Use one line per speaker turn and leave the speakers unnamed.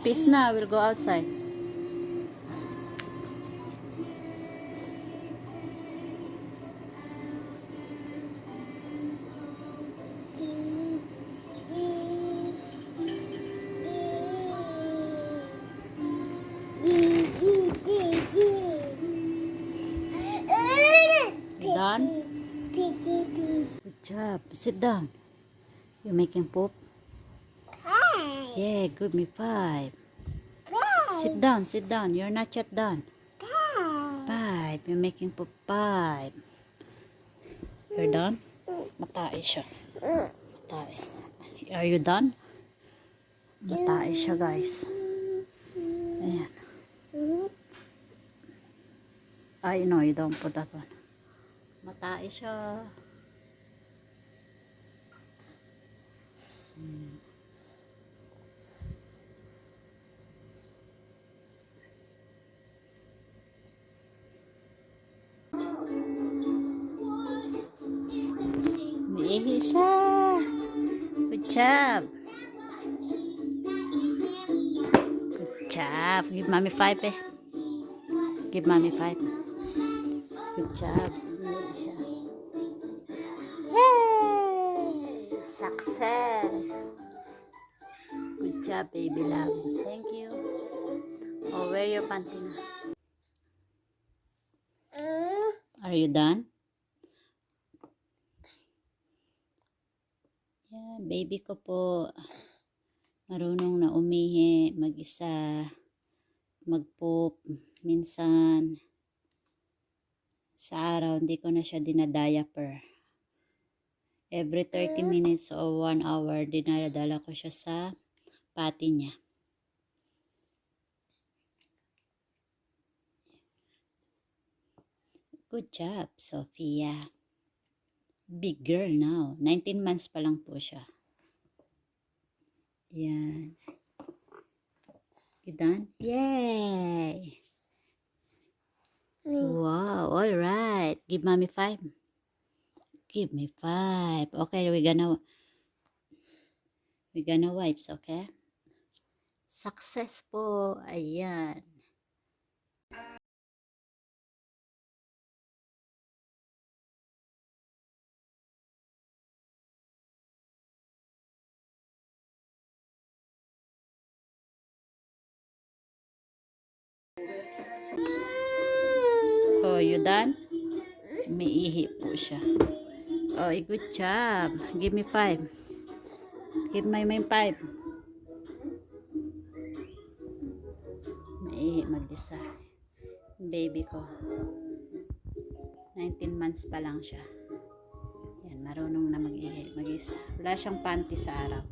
Peace na, we'll go outside. You done? Good job. Sit down. You're making poop? Yeah, give me 5. Sit down, sit down. You're not yet done. 5. You're making poop 5. You're done? Matai siya. Matai. Are you done? Matai siya, guys. Ayan. I know, you don't put that one. Matai siya. Ihi siya. Good job. Good job. Give mommy 5 eh. Give mommy 5. Good job. Ihi siya. Yay! Success. Good job, baby love. Thank you. Oh, wear your panty na. Are you done? Yeah, baby ko po. Marunong na umihi, mag-isa, mag-poop, minsan. Sa araw, hindi ko na siya dinadiaper. Every 30 minutes o 1 hour, dinadala ko siya sa potty niya. Good job, Sophia. Big girl now. 19 months pa lang po siya. Yan. You done? Yay! Wow, all right. Give mommy 5. Give me 5. Okay, we're gonna wipes, okay? Success po. Ayan. Oh, you done? May ihi po siya. Oh, good job. Give me 5. Give my 5. May ihi mag-isa. Baby ko. 19 months pa lang siya. Yan, marunong na mag-ihi mag-isa. Wala siyang panty sa araw.